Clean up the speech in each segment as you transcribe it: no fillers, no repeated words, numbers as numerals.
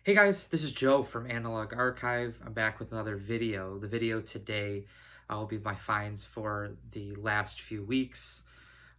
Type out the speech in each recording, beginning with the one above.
Hey guys, this is Joe from Analog Archive. I'm back with another video. The video today will be my finds for the last few weeks.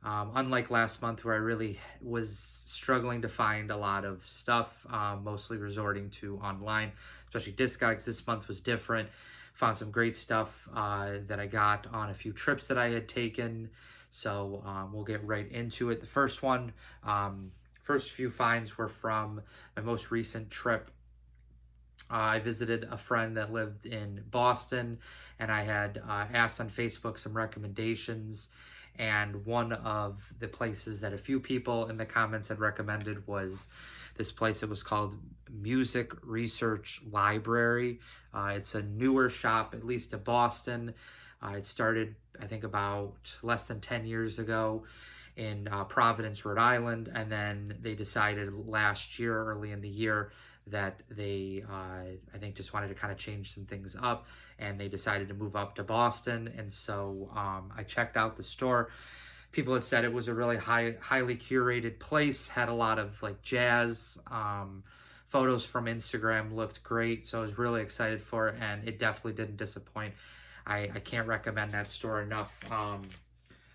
Unlike last month where I really was struggling to find a lot of stuff, mostly resorting to online, especially Discogs, this month was different. Found some great stuff that I got on a few trips that I had taken. So we'll get right into it. The first few finds were from my most recent trip. I visited a friend that lived in Boston, and I had asked on Facebook some recommendations. And one of the places that a few people in the comments had recommended was this place. It was called Music Research Library. It's a newer shop, at least in Boston. It started, I think, about less than 10 years ago in Providence, Rhode Island, and then they decided last year, early in the year, that they, I think, just wanted to kind of change some things up, and they decided to move up to Boston. And so I checked out the store. People had said it was a really highly curated place, had a lot of like jazz. Photos from Instagram looked great, so I was really excited for it, and it definitely didn't disappoint. I can't recommend that store enough.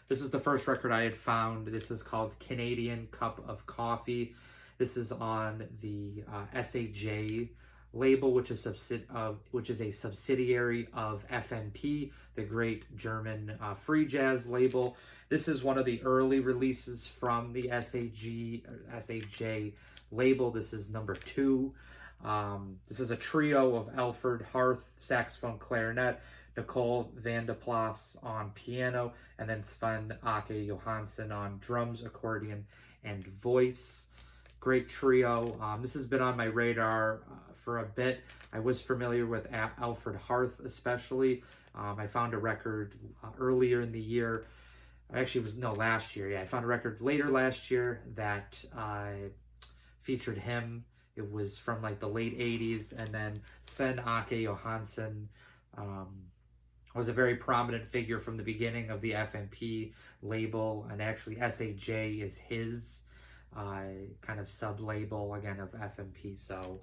This is the first record I had found. This is called Canadian Cup of Coffee. This is on the SAJ label, which is a subsidiary of FMP, the great German free jazz label. This is one of the early releases from the SAJ label. This is number 2. This is a trio of Alfred Harth, saxophone, clarinet, Nicole Van de Plas on piano, and then Sven Ake Johansson on drums, accordion, and voice. Great trio. This has been on my radar for a bit. I was familiar with Alfred Harth especially. I found a record earlier in the year. Last year. Yeah, I found a record later last year that featured him. It was from like the late 80s, and then Sven Ake Johansson was a very prominent figure from the beginning of the FMP label, and actually SAJ is his kind of sub-label, again, of FMP. So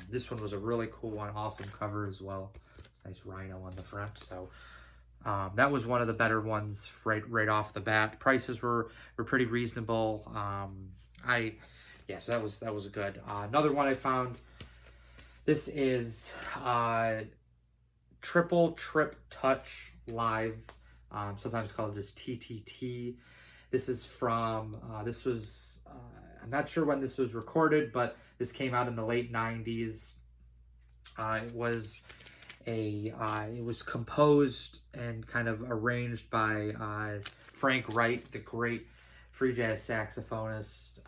this one was a really cool one, awesome cover as well. It's a nice rhino on the front. So that was one of the better ones right off the bat. Prices were pretty reasonable. So that was good. Another one I found. This is Triple Trip Touch Live, sometimes called just TTT. This is from, I'm not sure when this was recorded, but this came out in the late 90s. It was composed and kind of arranged by Frank Wright, the great free jazz saxophonist,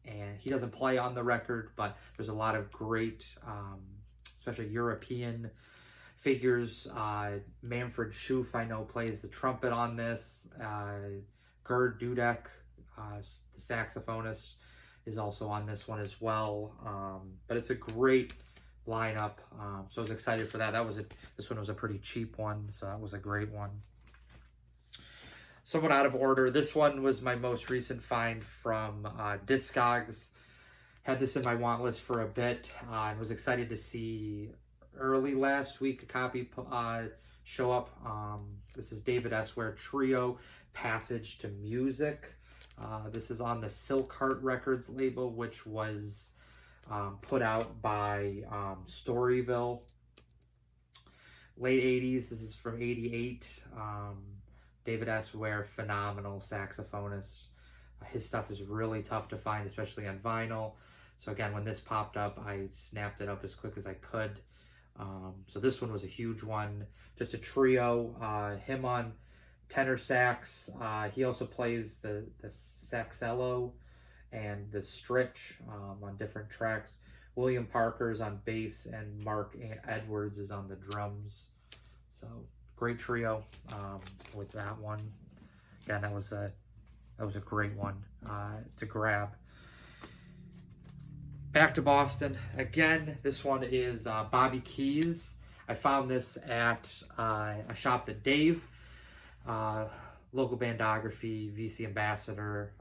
and he doesn't play on the record, but there's a lot of great, especially European figures. Manfred Schoof, I know, plays the trumpet on this. Gerd Dudek, the saxophonist, is also on this one as well. But it's a great lineup, so I was excited for that. This one was a pretty cheap one, so that was a great one. Somewhat out of order, this one was my most recent find from Discogs. Had this in my want list for a bit. I was excited to see early last week a copy show up. This is David S. Ware Trio, Passage to Music. This is on the Silkheart Records label, which was put out by Storyville. Late 80s, this is from 88. David S. Ware, phenomenal saxophonist. His stuff is really tough to find, especially on vinyl. So again, when this popped up, I snapped it up as quick as I could. So this one was a huge one. Just a trio. Him on tenor sax. He also plays the saxello and the stritch on different tracks. William Parker's on bass, and Mark Edwards is on the drums. So great trio with that one. Yeah, that was a great one to grab. Back to Boston again. This one is Bobby Keys. I found this at a shop that Dave, local bandography, VC ambassador,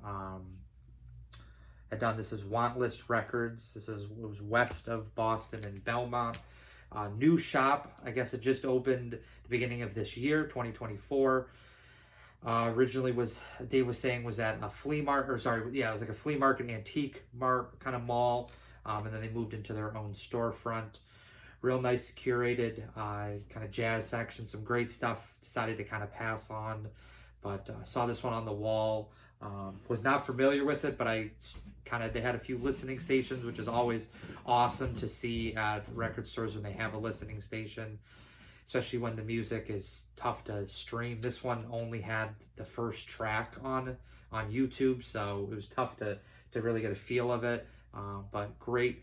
had done. This is Wantless Records. It was west of Boston in Belmont. New shop. I guess it just opened the beginning of this year, 2024. Originally Dave was saying was at a flea market, or sorry, yeah, it was like a flea market, antique kind of mall, and then they moved into their own storefront. Real nice curated kind of jazz section, some great stuff. Decided to kind of pass on, but saw this one on the wall. Was not familiar with it, but they had a few listening stations, which is always awesome to see at record stores when they have a listening station, especially when the music is tough to stream. This one only had the first track on YouTube, so it was tough to really get a feel of it. But great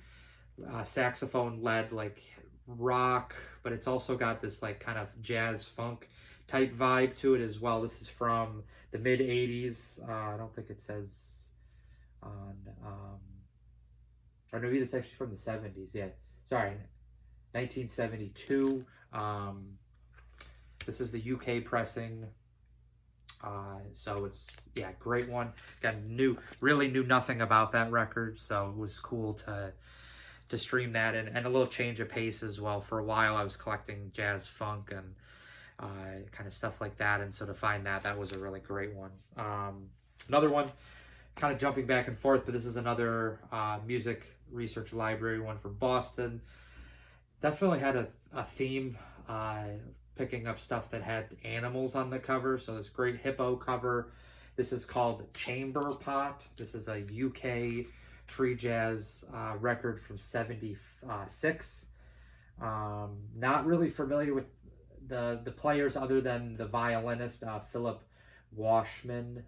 saxophone led like rock, but it's also got this like kind of jazz funk type vibe to it as well. This is from the mid 80s. I don't think it says on or maybe this is actually from the 70s. Yeah, sorry, 1972. This is the UK pressing. So it's, yeah, great one. Really knew nothing about that record, so it was cool to stream that, and a little change of pace as well. For a while I was collecting jazz funk and kind of stuff like that, and so to find that was a really great one. Another one, kind of jumping back and forth, but this is another music research library one from Boston. Definitely had a theme, picking up stuff that had animals on the cover. So this great hippo cover. This is called Chamber Pot. This is a UK free jazz record from '76. Not really familiar with the players other than the violinist Philip Washman,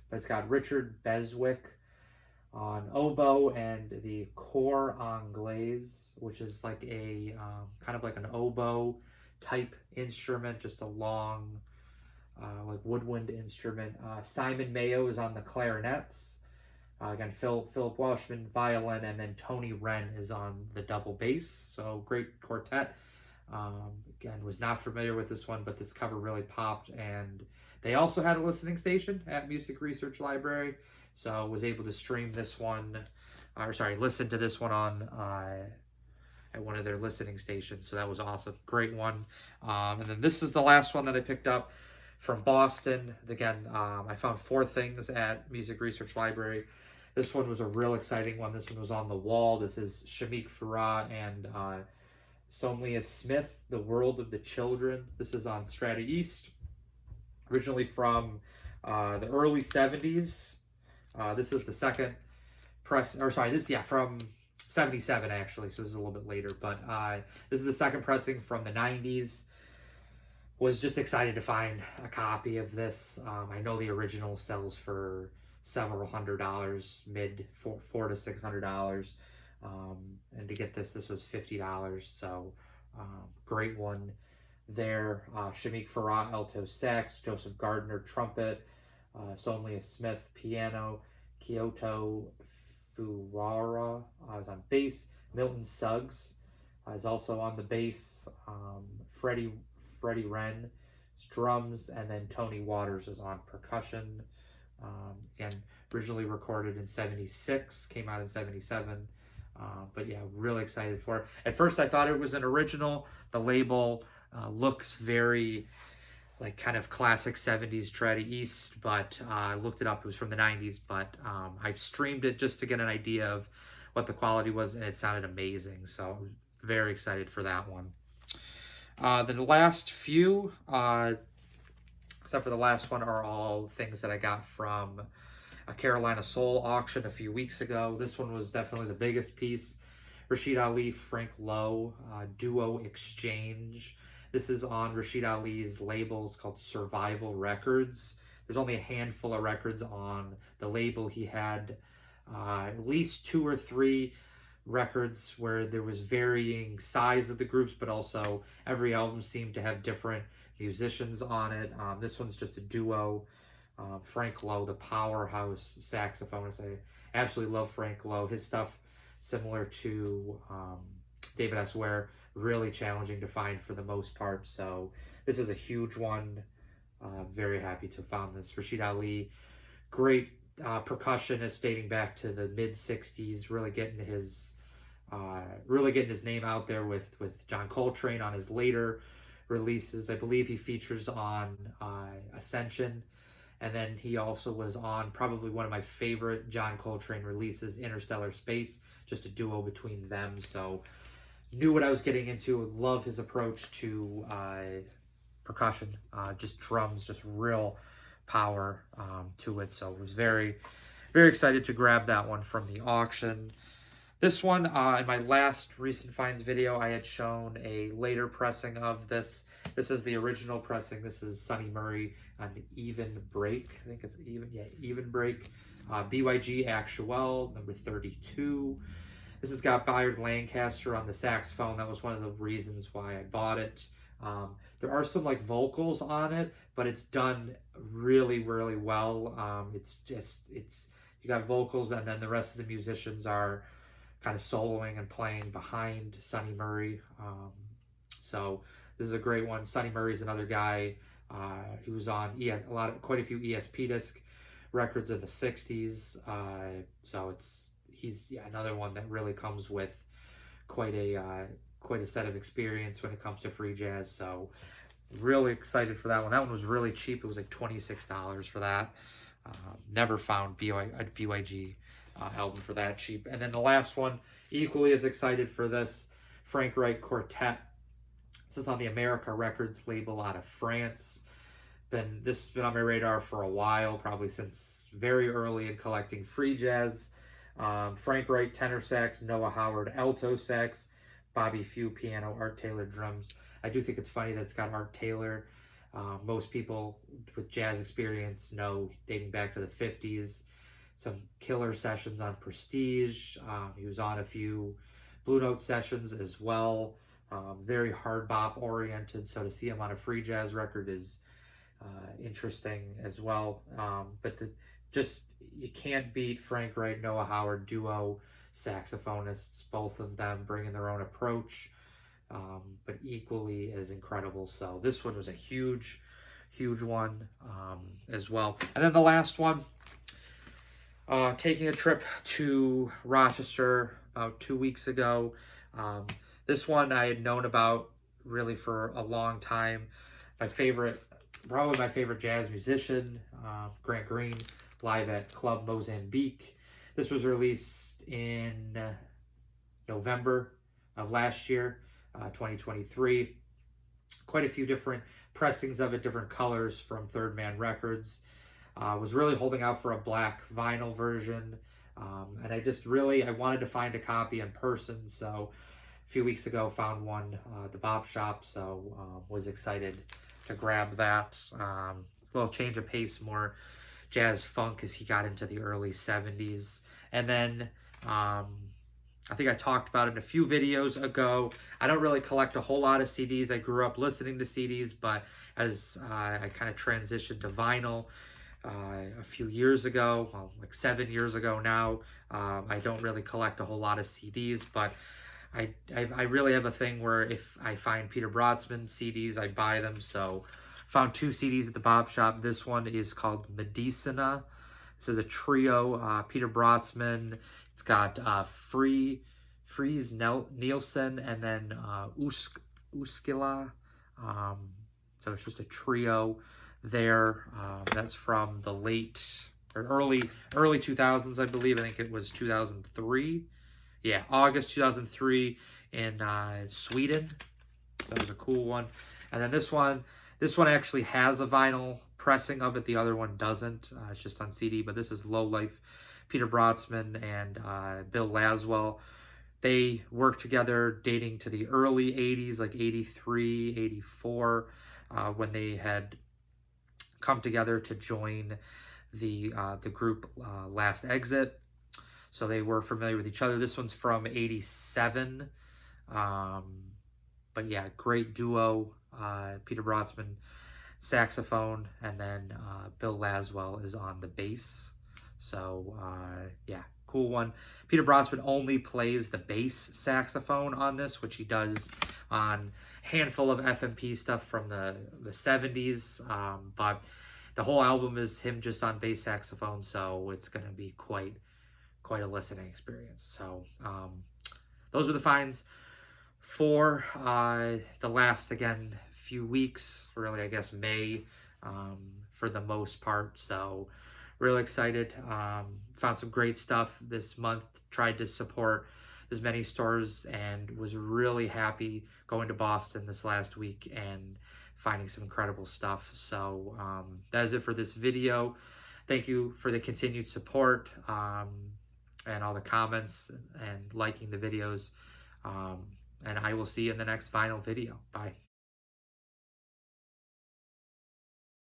but it's got Richard Beswick on oboe and the cor anglaise, which is like a kind of like an oboe type instrument, just a long like woodwind instrument. Simon Mayo is on the clarinets. Again, Philip Washman violin, and then Tony Wren is on the double bass. So great quartet. Again, was not familiar with this one, but this cover really popped, and they also had a listening station at Music Research Library, so was able to stream this one, listen to this one on at one of their listening stations. So that was awesome. Great one. And then this is the last one that I picked up from Boston. Again, I found 4 things at Music Research Library. This one was a real exciting one. This one was on the wall. This is Shamik Farah and Somlia Smith, The World of the Children. This is on Strata East, originally from the early 70s. This is the second press, from 77 actually, so this is a little bit later, but this is the second pressing from the 90s. Was just excited to find a copy of this. I know the original sells for several $100s, mid $400 to $600, and to get this was $50. So great one there. Shamik Farah alto sax, Joseph Gardner trumpet, Somlia Smith piano, Kyoto Fuwara is on bass, Milton Suggs is also on the bass, Freddie Wren drums, and then Tony Waters is on percussion. Again, originally recorded in '76, came out in '77. But yeah, really excited for it. At first I thought it was an original. The label looks very like kind of classic 70s Strata East, but I looked it up. It was from the 90s, but I streamed it just to get an idea of what the quality was, and it sounded amazing. So very excited for that one. The last few, except for the last one, are all things that I got from a Carolina Soul auction a few weeks ago. This one was definitely the biggest piece. Rashid Ali, Frank Lowe, Duo Exchange. This is on Rashid Ali's label. It's called Survival Records. There's only a handful of records on the label. He had at least 2 or 3 records where there was varying size of the groups, but also every album seemed to have different musicians on it. This one's just a duo. Frank Lowe, the powerhouse saxophonist. I absolutely love Frank Lowe. His stuff, similar to David S. Ware, really challenging to find for the most part. So this is a huge one. Very happy to have found this. Rashid Ali, great percussionist dating back to the mid '60s, really getting his name out there with John Coltrane on his later releases. I believe he features on Ascension, and then he also was on probably one of my favorite John Coltrane releases, Interstellar Space, just a duo between them. So knew what I was getting into. Love his approach to percussion, just drums, just real power to it. So was very, very excited to grab that one from the auction. This one, in my last recent finds video, I had shown a later pressing of this. This is the original pressing. This is Sonny Murray on Even Break. I think it's Even Break. BYG Actuel, number 32. This has got Bayard Lancaster on the saxophone. That was one of the reasons why I bought it. There are some like vocals on it, but it's done really, really well. You got vocals, and then the rest of the musicians are kind of soloing and playing behind Sonny Murray. So this is a great one. Sonny Murray's another guy who was on quite a few ESP disc records in the '60s. So he's another one that really comes with quite a set of experience when it comes to free jazz. So really excited for that one. That one was really cheap. It was like $26 for that. Never found a BYG album for that cheap. And then the last one, equally as excited for this, Frank Wright Quartet. This is on the America Records label out of France. This has been on my radar for a while, probably since very early in collecting free jazz. Frank Wright tenor sax, Noah Howard alto sax, Bobby Few piano, Art Taylor drums. I do think it's funny that it's got Art Taylor. Most people with jazz experience know, dating back to the 50s, some killer sessions on Prestige. He was on a few Blue Note sessions as well. Very hard bop oriented, so to see him on a free jazz record is interesting as well. But you can't beat Frank Wright, Noah Howard duo saxophonists, both of them bringing their own approach, but equally as incredible. So this one was a huge one as well. And then the last one, taking a trip to Rochester about 2 weeks ago. This one I had known about really for a long time. Probably my favorite jazz musician, Grant Green, live at Club Mozambique. This was released in November of last year, 2023. Quite a few different pressings of it, different colors from Third Man Records. Was really holding out for a black vinyl version. And I wanted to find a copy in person. So a few weeks ago, found one at the Bop Shop. So was excited to grab that. Well, change of pace, more jazz funk as he got into the early 70s. And then I think I talked about it in a few videos ago. I don't really collect a whole lot of CDs. I grew up listening to CDs, but as I kind of transitioned to vinyl a few years ago, well, like 7 years ago now, I don't really collect a whole lot of CDs, but I really have a thing where if I find Peter Brodsman CDs, I buy them. So found 2 CDs at the Bop Shop. This one is called Medicina. This is a trio, Peter Brodsman. It's got Freeze Nielsen and then Uskila. So it's just a trio there. That's from the early 2000s, I believe. I think it was 2003. Yeah, August 2003 in Sweden. That was a cool one. And then this one actually has a vinyl pressing of it. The other one doesn't. It's just on CD. But this is Low Life, Peter Brodsman and Bill Laswell. They worked together dating to the early 80s, like 83, 84, when they had come together to join the group Last Exit. So they were familiar with each other. This one's from 87. But yeah, great duo. Peter Brodsman, saxophone, and then Bill Laswell is on the bass. So yeah, cool one. Peter Brodsman only plays the bass saxophone on this, which he does on a handful of FMP stuff from the 70s. But the whole album is him just on bass saxophone, so it's going to be quite a listening experience. So those are the finds for the last, again, few weeks, really, I guess May, for the most part. So really excited. Found some great stuff this month, tried to support as many stores, and was really happy going to Boston this last week and finding some incredible stuff. So that is it for this video. Thank you for the continued support, and all the comments and liking the videos. And I will see you in the next vinyl video. Bye.